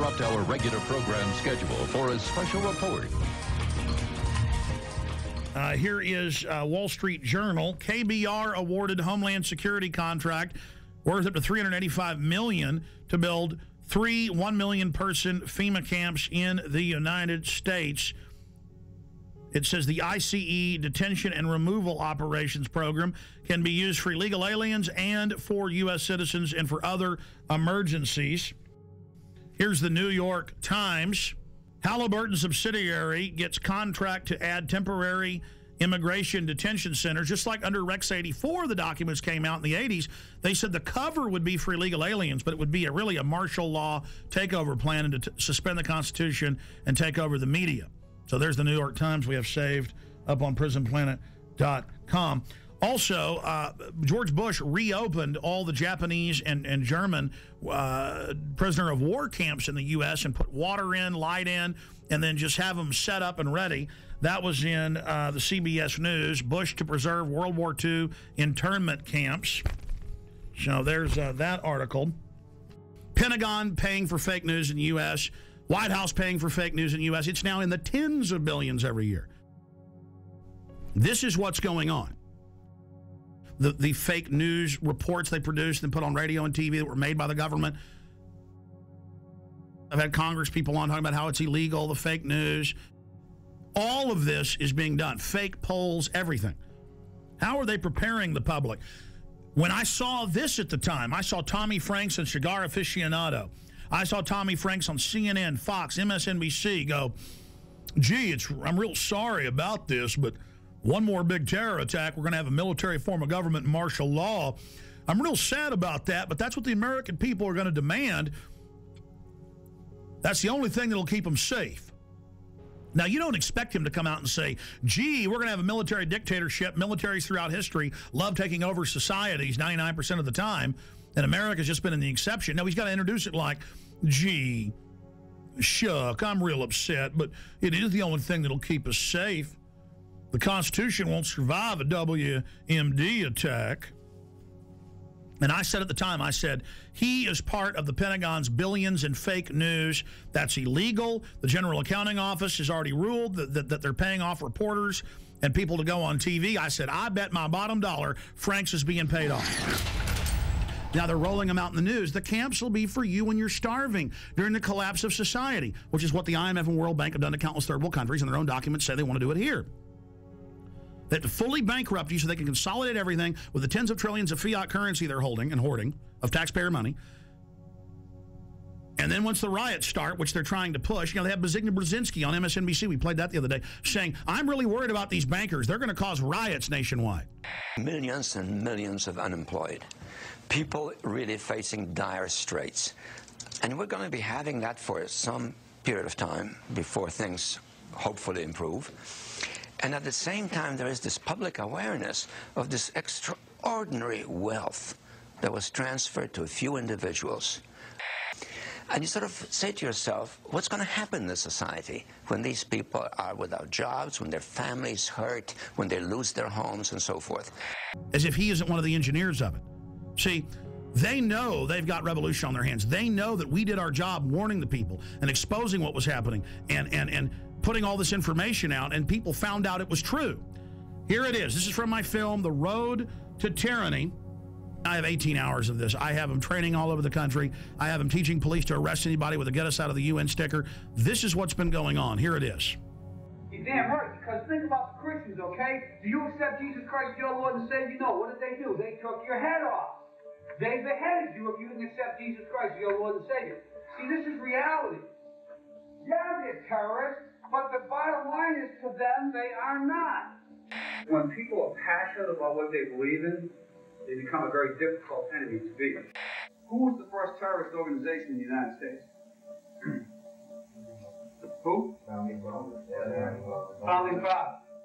interrupt our regular program schedule for a special report. Here is Wall Street Journal. KBR awarded Homeland Security contract worth up to $385 million to build 3 1 million person FEMA camps in the United States. It says the ICE detention and removal operations program can be used for illegal aliens and for U.S. citizens and for other emergencies. Here's the New York Times. Halliburton subsidiary gets contract to add temporary immigration detention centers. Just like under Rex 84, the documents came out in the 80s. They said the cover would be for illegal aliens, but it would be really a martial law takeover plan and to suspend the Constitution and take over the media. So there's the New York Times we have saved up on prisonplanet.com. Also, George Bush reopened all the Japanese and German prisoner of war camps in the U.S. and put water in, light in, and then just have them set up and ready. That was in the CBS News. Bush to preserve World War II internment camps. So there's that article. Pentagon paying for fake news in the U.S. White House paying for fake news in the U.S. It's now in the tens of billions every year. This is what's going on. The fake news reports they produced and put on radio and TV that were made by the government. I've had Congress people on talking about how it's illegal, the fake news. All of this is being done. Fake polls, everything. How are they preparing the public? When I saw this at the time, I saw Tommy Franks and Cigar Aficionado. I saw Tommy Franks on CNN, Fox, MSNBC go, gee, I'm real sorry about this, but one more big terror attack, we're going to have a military form of government and martial law. I'm real sad about that, but that's what the American people are going to demand. That's the only thing that'll keep them safe. Now, you don't expect him to come out and say, gee, we're going to have a military dictatorship. Militaries throughout history love taking over societies 99% of the time, and America's just been in the exception. No, he's got to introduce it like, gee, shuck, I'm real upset, but it is the only thing that'll keep us safe. The Constitution won't survive a WMD attack. And I said at the time, I said, he is part of the Pentagon's billions in fake news. That's illegal. The General Accounting Office has already ruled that they're paying off reporters and people to go on TV. I said, I bet my bottom dollar Franks is being paid off. Now they're rolling them out in the news. The camps will be for you when you're starving during the collapse of society, which is what the IMF and World Bank have done to countless third world countries, and their own documents say they want to do it here. That to fully bankrupt you so they can consolidate everything with the tens of trillions of fiat currency they're holding and hoarding of taxpayer money. And then once the riots start, which they're trying to push, they have Zbigniew Brzezinski on MSNBC, we played that the other day, saying, I'm really worried about these bankers. They're going to cause riots nationwide. Millions and millions of unemployed. People really facing dire straits. And we're going to be having that for some period of time before things hopefully improve. And at the same time, there is this public awareness of this extraordinary wealth that was transferred to a few individuals. And you sort of say to yourself, what's going to happen in this society when these people are without jobs, when their families hurt, when they lose their homes and so forth? As if he isn't one of the engineers of it. See, they know they've got revolution on their hands. They know that we did our job warning the people and exposing what was happening and putting all this information out, and people found out it was true. Here it is. This is from my film, The Road to Tyranny. I have 18 hours of this. I have them training all over the country. I have them teaching police to arrest anybody with a get us out of the UN sticker. This is what's been going on. Here it is. You're damn right, because think about the Christians, okay? Do you accept Jesus Christ, your Lord and Savior? No. What did they do? They took your head off. They beheaded you if you didn't accept Jesus Christ, your Lord and Savior. See, this is reality. Yeah, they're terrorists. But the bottom line is, to them, they are not. When people are passionate about what they believe in, they become a very difficult enemy to beat. Who was the first terrorist organization in the United States? Who? Founding Fathers.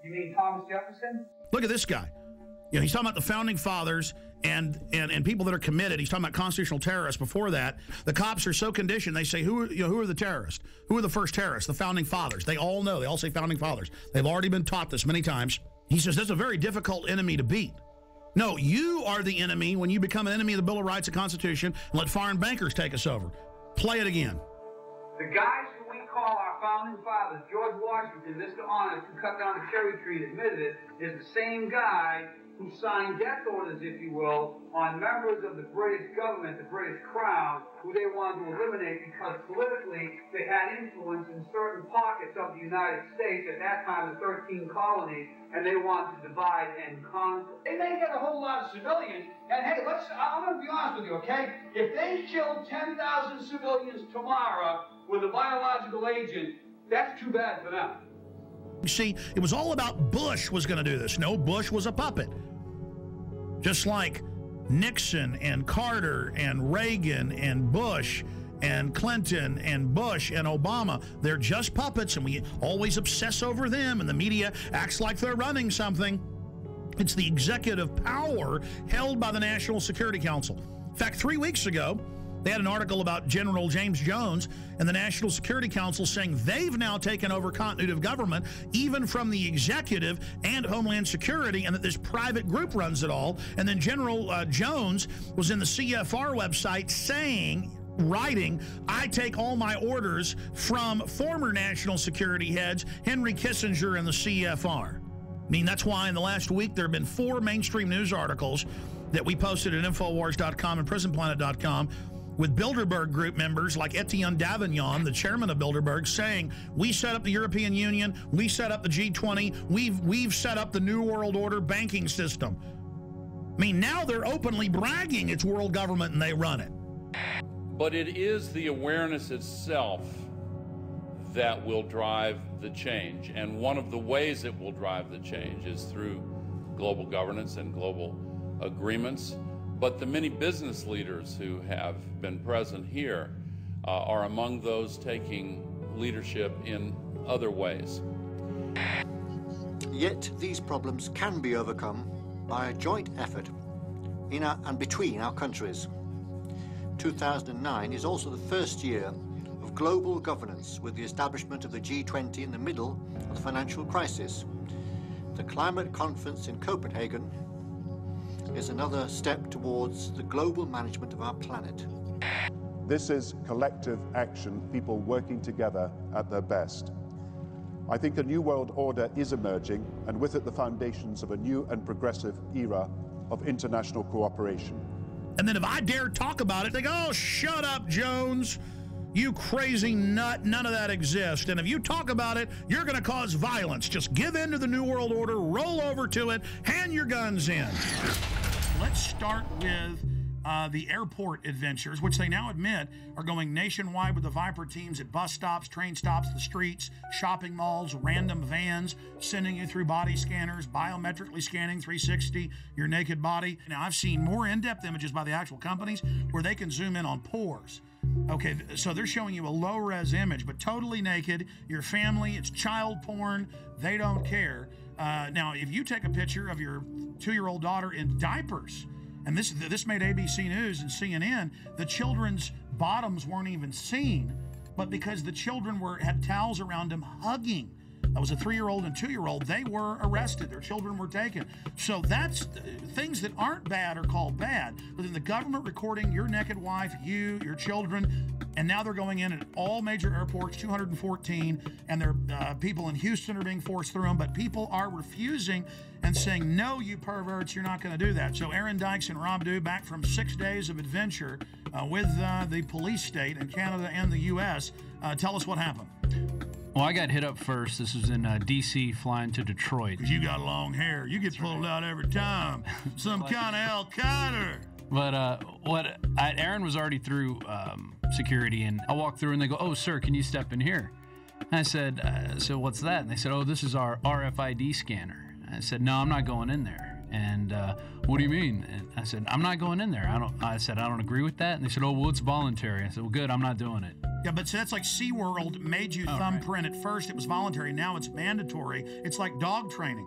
You mean Thomas Jefferson? Look at this guy. He's talking about the founding fathers and people that are committed. He's talking about constitutional terrorists. Before that, the cops are so conditioned. They say, who are the terrorists? Who are the first terrorists? The founding fathers. They all know. They all say founding fathers. They've already been taught this many times. He says that's a very difficult enemy to beat. No, you are the enemy when you become an enemy of the Bill of Rights and Constitution and let foreign bankers take us over. Play it again. The guys who we call our founding fathers, George Washington, Mr. Honest, who cut down the cherry tree and admitted it, is the same guy who signed death orders, if you will, on members of the British government, the British Crown, who they wanted to eliminate because politically they had influence in certain pockets of the United States, at that time the 13 colonies, and they wanted to divide and conquer. They may get a whole lot of civilians, and hey, I'm going to be honest with you, okay? If they killed 10,000 civilians tomorrow with a biological agent, that's too bad for them. You see, it was all about Bush was going to do this. No, Bush was a puppet. Just like Nixon and Carter and Reagan and Bush and Clinton and Bush and Obama, they're just puppets, and we always obsess over them, and the media acts like they're running something. It's the executive power held by the National Security Council. In fact, 3 weeks ago, they had an article about General James Jones and the National Security Council saying they've now taken over continuity of government, even from the executive and Homeland Security, and that this private group runs it all. And then General Jones was in the CFR website writing, I take all my orders from former national security heads, Henry Kissinger and the CFR. I mean, that's why in the last week there have been 4 mainstream news articles that we posted at Infowars.com and PrisonPlanet.com with Bilderberg group members like Etienne Davignon, the chairman of Bilderberg, saying, we set up the European Union, we set up the G20, we've set up the New World Order banking system. I mean, now they're openly bragging it's world government and they run it. But it is the awareness itself that will drive the change. And one of the ways it will drive the change is through global governance and global agreements. But the many business leaders who have been present here are among those taking leadership in other ways. Yet these problems can be overcome by a joint effort in and between our countries. 2009 is also the first year of global governance, with the establishment of the G20 in the middle of the financial crisis. The climate conference in Copenhagen is another step towards the global management of our planet. This is collective action, people working together at their best. I think a new world order is emerging, and with it the foundations of a new and progressive era of international cooperation. And then if I dare talk about it, they go, oh, shut up, Jones. You crazy nut, none of that exists. And if you talk about it, you're going to cause violence. Just give in to the New World Order, roll over to it, hand your guns in. Let's start with the airport adventures, which they now admit are going nationwide with the Viper teams at bus stops, train stops, the streets, shopping malls, random vans, sending you through body scanners, biometrically scanning 360 your naked body. Now, I've seen more in-depth images by the actual companies where they can zoom in on pores. Okay, so they're showing you a low-res image, but totally naked, your family, it's child porn, they don't care. Now, if you take a picture of your 2-year-old daughter in diapers, and this made ABC News and CNN, the children's bottoms weren't even seen, but because the children had towels around them hugging. That was a 3-year-old and 2-year-old. They were arrested. Their children were taken. So that's things that aren't bad are called bad. But then the government recording your naked wife, you, your children, and now they're going in at all major airports, 214, and their people in Houston are being forced through them. But people are refusing and saying, no, you perverts, you're not going to do that. So Aaron Dykes and Rob Dew, back from 6 days of adventure with the police state in Canada and the U.S. Tell us what happened. Well, I got hit up first. This was in D.C. flying to Detroit. Because you got long hair. You get pulled out every time. Some kind of Al Qaeda. But Aaron was already through security, and I walked through, and they go, oh, sir, can you step in here? And I said, so what's that? And they said, oh, this is our RFID scanner. And I said, no, I'm not going in there. And what do you mean? And I said, I'm not going in there. I said, I don't agree with that. And they said, oh, well, it's voluntary. I said, well, good, I'm not doing it. Yeah, but so that's like SeaWorld made you thumbprint at first. It was voluntary. Now it's mandatory. It's like dog training.